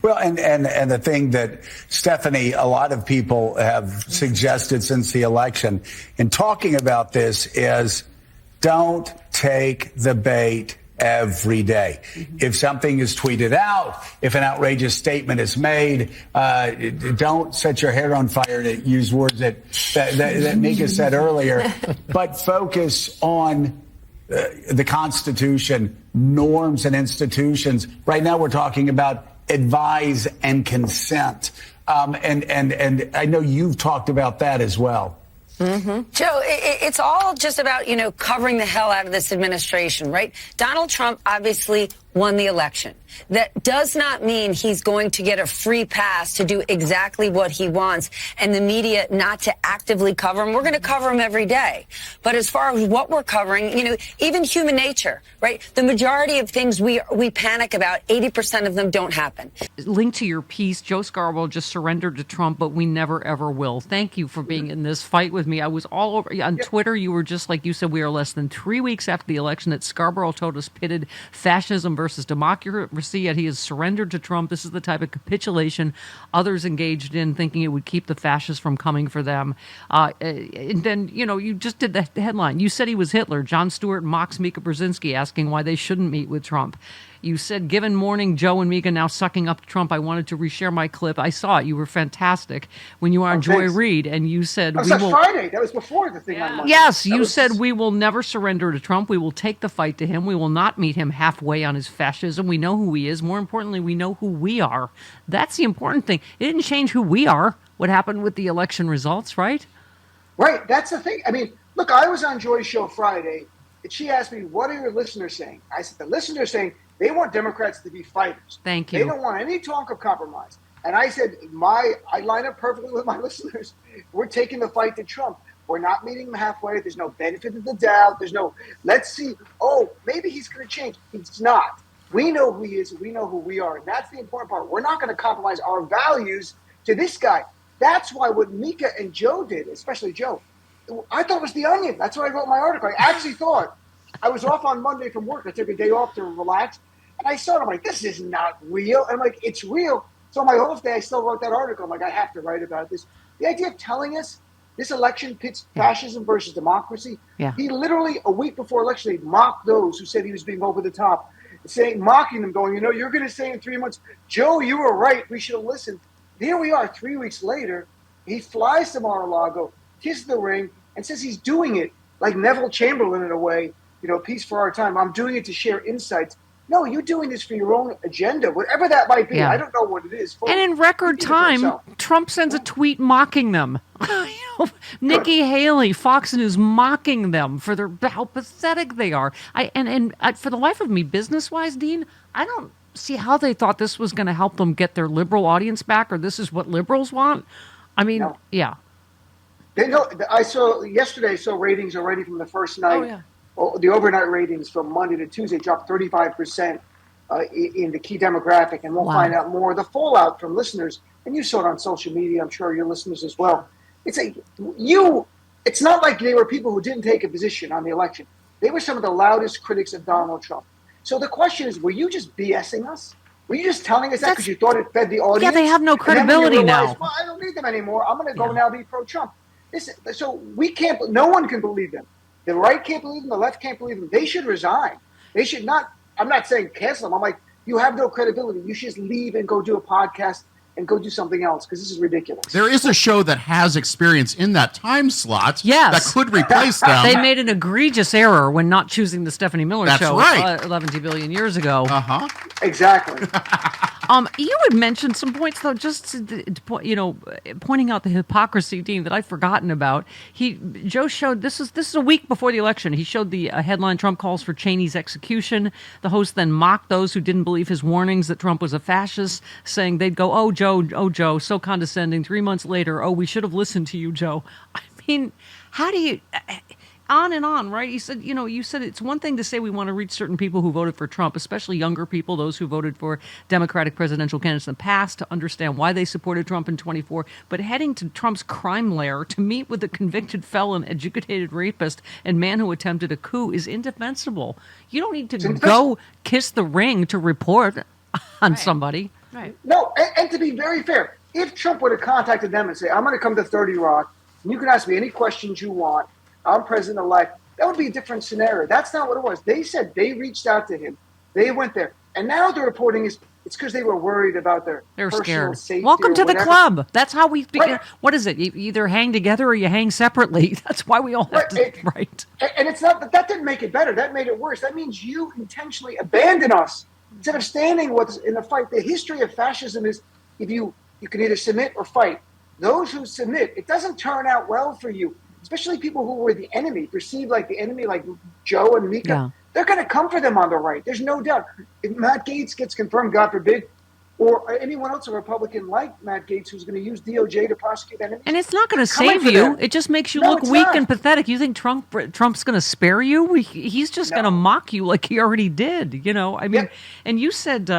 Well, and the thing that, Stephanie, a lot of people have suggested since the election in talking about this is don't take the bait every day. If something is tweeted out, if an outrageous statement is made, don't set your hair on fire, to use words that Mika said earlier, but focus on the Constitution, norms and institutions. Right now we're talking about advise and consent. And I know you've talked about that as well. Mm-hmm. Joe, it's all just about, covering the hell out of this administration, right? Donald Trump obviously won the election. That does not mean he's going to get a free pass to do exactly what he wants and the media not to actively cover him. We're going to cover him every day. But as far as what we're covering, even human nature, right? The majority of things we panic about, 80% of them don't happen. Linked to your piece, Joe Scarborough just surrendered to Trump, but we never, ever will. Thank you for being in this fight with me. I was all over on Twitter. You were just like you said, we are less than 3 weeks after the election that Scarborough told us pitted fascism versus democracy, yet he has surrendered to Trump. This is the type of capitulation others engaged in, thinking it would keep the fascists from coming for them. And then, you just did the headline. You said he was Hitler. Jon Stewart mocks Mika Brzezinski, asking why they shouldn't meet with Trump. You said, given morning, Joe and Mika now sucking up to Trump, I wanted to reshare my clip. I saw it. You were fantastic when you were on Joy Reid, and you said... That was Friday. That was before the thing on Monday. Yes, you said, we will never surrender to Trump. We will take the fight to him. We will not meet him halfway on his fascism. We know who he is. More importantly, we know who we are. That's the important thing. It didn't change who we are, what happened with the election results, right? Right. That's the thing. I mean, look, I was on Joy's show Friday, and she asked me, what are your listeners saying? I said, the listeners are saying they want Democrats to be fighters. Thank you. They don't want any talk of compromise. And I said, I line up perfectly with my listeners. We're taking the fight to Trump. We're not meeting him halfway. There's no benefit of the doubt. There's no, let's see, maybe he's going to change. He's not. We know who he is. We know who we are. And that's the important part. We're not going to compromise our values to this guy. That's why what Mika and Joe did, especially Joe, I thought it was the onion. That's why I wrote my article. I actually thought, I was off on Monday from work. I took a day off to relax. And I saw it. I'm like, this is not real. And I'm like, it's real. So on my off day, I still wrote that article. I'm like, I have to write about this. The idea of telling us this election pits fascism versus democracy. Yeah. He literally, a week before election day, mocked those who said he was being over the top, mocking them, going, you're going to say in 3 months, Joe, you were right. We should have listened. Here we are 3 weeks later. He flies to Mar-a-Lago, kisses the ring, and says he's doing it like Neville Chamberlain in a way, peace for our time. I'm doing it to share insights. No, you're doing this for your own agenda, whatever that might be. Yeah. I don't know what it is. And in record time, Trump sends a tweet mocking them. Nikki Haley, Fox News, mocking them for how pathetic they are. And for the life of me, business-wise, Dean, I don't see how they thought this was going to help them get their liberal audience back, or this is what liberals want. I mean, yeah. I saw ratings already from the first night. Oh, yeah. The overnight ratings from Monday to Tuesday dropped 35% in the key demographic, and we'll find out more. The fallout from listeners, and you saw it on social media, I'm sure your listeners as well. It's not like they were people who didn't take a position on the election. They were some of the loudest critics of Donald Trump. So the question is, were you just BSing us? Were you just telling us that because you thought it fed the audience? Yeah, they have no credibility now. Well, I don't need them anymore. I'm going to go now be pro-Trump. So we can't. No one can believe them. The right can't believe them. The left can't believe them. They should resign. They should not. I'm not saying cancel them. I'm like, you have no credibility. You should just leave and go do a podcast and go do something else, because this is ridiculous. There is a show that has experience in that time slot that could replace them. They made an egregious error when not choosing the Stephanie Miller show right. 11 billion years ago. Uh-huh. Exactly. You had mentioned some points, though, just pointing out the hypocrisy, Dean, that I've forgotten about. Joe showed this is a week before the election. He showed the headline: Trump calls for Cheney's execution. The host then mocked those who didn't believe his warnings that Trump was a fascist, saying they'd go, "Oh, Joe, so condescending." 3 months later, "Oh, we should have listened to you, Joe." I mean, how do you? On and on, right? You said it's one thing to say we want to reach certain people who voted for Trump, especially younger people, those who voted for Democratic presidential candidates in the past, to understand why they supported Trump in 24. But heading to Trump's crime lair to meet with a convicted felon, educated rapist, and man who attempted a coup is indefensible. You don't need to go kiss the ring to report on somebody. Right. No, and to be very fair, if Trump would have contacted them and say, I'm going to come to 30 Rock, and you can ask me any questions you want, I'm president-elect, that would be a different scenario. That's not what it was. They said they reached out to him. They went there. And now the reporting is it's because they were worried about their personal scared. safety. Welcome to the club. That's how we. Right. What is it? You either hang together or you hang separately. That's why we all have to. Right. And it's not that didn't make it better. That made it worse. That means you intentionally abandon us instead of standing with us in the fight. The history of fascism is if you can either submit or fight. Those who submit, it doesn't turn out well for you. Especially people who were the enemy, perceived like the enemy, like Joe and Mika. Yeah. They're going to come for them on the right. There's no doubt. If Matt Gaetz gets confirmed, God forbid, or anyone else, a Republican like Matt Gaetz, who's going to use DOJ to prosecute enemies. And it's not going to save you. It just makes you look weak and pathetic. You think Trump's going to spare you? He's just going to mock you like he already did. You know, I mean, and you said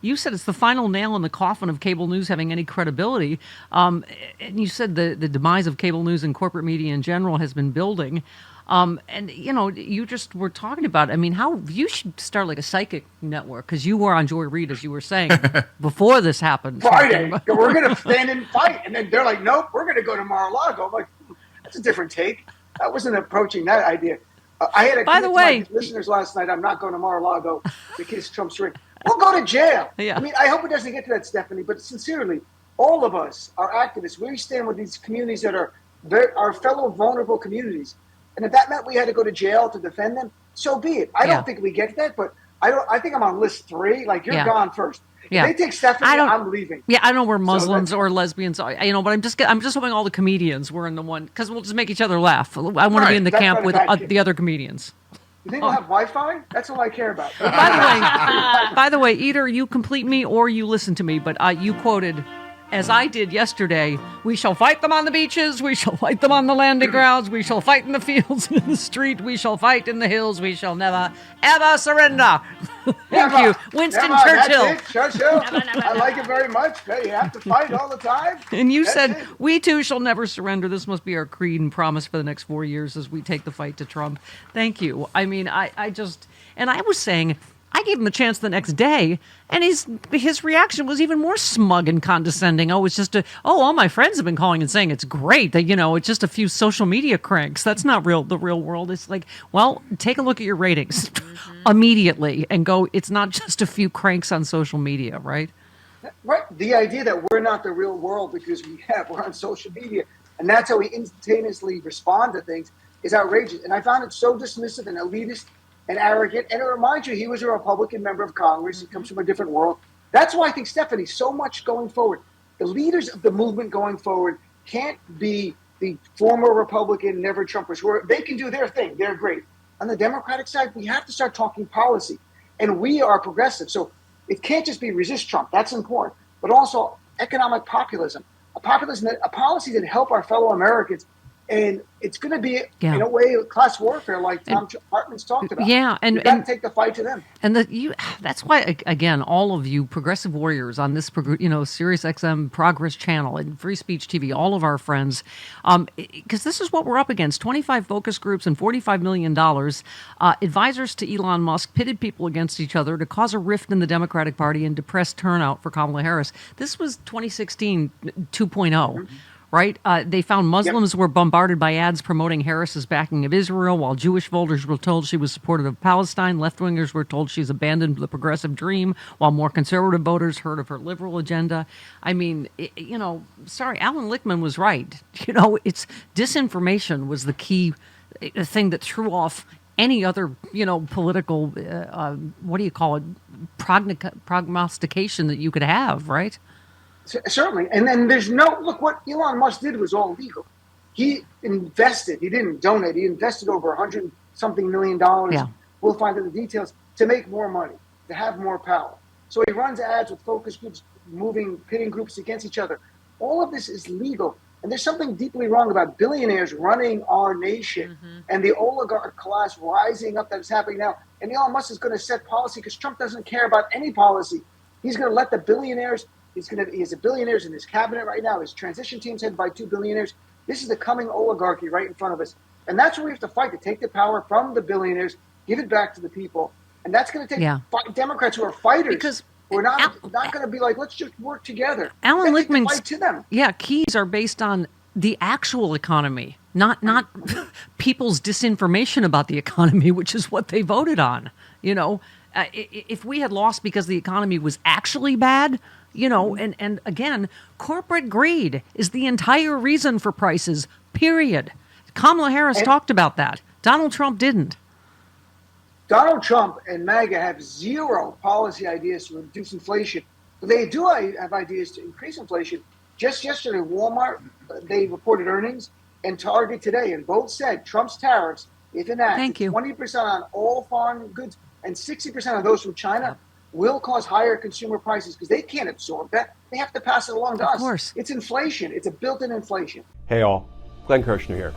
it's the final nail in the coffin of cable news having any credibility. And you said the demise of cable news and corporate media in general has been building. And, you know, you just were talking about, I mean, how you should start like a psychic network because you were on Joy Reid, as you were saying, before this happened. Friday, we're going to stand and fight. And then they're like, nope, we're going to go to Mar-a-Lago. I'm like, that's a different take. I wasn't approaching that idea. I had By the way, my listeners last night, I'm not going to Mar-a-Lago because Trump's ring. We'll go to jail. Yeah. I mean, I hope it doesn't get to that, Stephanie, but sincerely, all of us are activists. We stand with these communities that are our fellow vulnerable communities. And if that meant we had to go to jail to defend them, so be it. I don't think we get that, but I think I'm on list 3. Like, you're gone first. If they take Stephanie, I'm leaving. Yeah, I don't know we're Muslims or lesbians, you know, but I'm just hoping all the comedians were in the one, because we'll just make each other laugh. I want to be in the camp with the other comedians. You think we'll have Wi-Fi? That's all I care about. By the way, either you complete me or you listen to me, but you quoted, as I did yesterday, we shall fight them on the beaches, we shall fight them on the landing grounds, we shall fight in the fields and in the street, we shall fight in the hills, we shall never, ever surrender. Thank you. Winston Churchill. Churchill. I like it very much. You have to fight all the time. And you said, we too shall never surrender. This must be our creed and promise for the next 4 years as we take the fight to Trump. Thank you. I mean, I was saying, I gave him a chance the next day, and his reaction was even more smug and condescending. Oh, it's just all my friends have been calling and saying it's great that, you know, it's just a few social media cranks. That's not the real world. It's like, well, take a look at your ratings immediately and go, it's not just a few cranks on social media, right? Right. The idea that we're not the real world because we're on social media, and that's how we instantaneously respond to things is outrageous. And I found it so dismissive and elitist and arrogant. And it reminds you, he was a Republican member of Congress. He comes from a different world. That's why I think, Stephanie, so much going forward. The leaders of the movement going forward can't be the former Republican, never Trumpers. They can do their thing. They're great. On the Democratic side, we have to start talking policy. And we are progressive. So it can't just be resist Trump. That's important. But also economic populism. A policy that help our fellow Americans. And it's going to be, in a way, class warfare like Thom Hartmann's talked about. Yeah, and you got to take the fight to them. And that's why, again, all of you progressive warriors on this, Sirius XM Progress Channel and Free Speech TV, all of our friends, because this is what we're up against: 25 focus groups and $45 million. Advisors to Elon Musk pitted people against each other to cause a rift in the Democratic Party and depress turnout for Kamala Harris. This was 2016 2.0. Mm-hmm. Right? They found Muslims were bombarded by ads promoting Harris's backing of Israel, while Jewish voters were told she was supportive of Palestine. Left-wingers were told she's abandoned the progressive dream, while more conservative voters heard of her liberal agenda. I mean, Alan Lichtman was right. You know, it's disinformation was the key thing that threw off any other, political, prognostication that you could have, right? Certainly. And then look, what Elon Musk did was all legal. He invested, he didn't donate, he invested over $100-something million. Yeah. We'll find out the details to make more money, to have more power. So he runs ads with focus groups, pitting groups against each other. All of this is legal. And there's something deeply wrong about billionaires running our nation and the oligarch class rising up that is happening now. And Elon Musk is going to set policy because Trump doesn't care about any policy. He's going to let the billionaires. He has billionaires in his cabinet right now. His transition team's headed by 2 billionaires. This is the coming oligarchy right in front of us. And that's where we have to fight, to take the power from the billionaires, give it back to the people. And that's going to take Democrats who are fighters. We're not going to be like, let's just work together. Alan Lichtman's to them. keys are based on the actual economy, not people's disinformation about the economy, which is what they voted on. If we had lost because the economy was actually bad, and again, corporate greed is the entire reason for prices, period. Kamala Harris talked about that. Donald Trump didn't. Donald Trump and MAGA have zero policy ideas to reduce inflation. They do have ideas to increase inflation. Just yesterday, Walmart, they reported earnings, and Target today, and both said Trump's tariffs, if enacted, 20% on all foreign goods and 60% of those from China will cause higher consumer prices because they can't absorb that. They have to pass it along to us. Of course. It's inflation. It's a built-in inflation. Hey all, Glenn Kirshner here.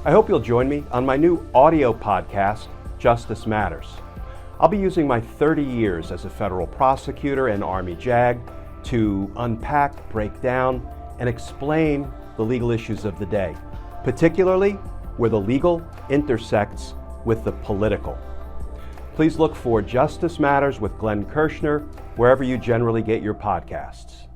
I hope you'll join me on my new audio podcast, Justice Matters. I'll be using my 30 years as a federal prosecutor and Army JAG to unpack, break down, and explain the legal issues of the day, particularly where the legal intersects with the political. Please look for Justice Matters with Glenn Kirshner wherever you generally get your podcasts.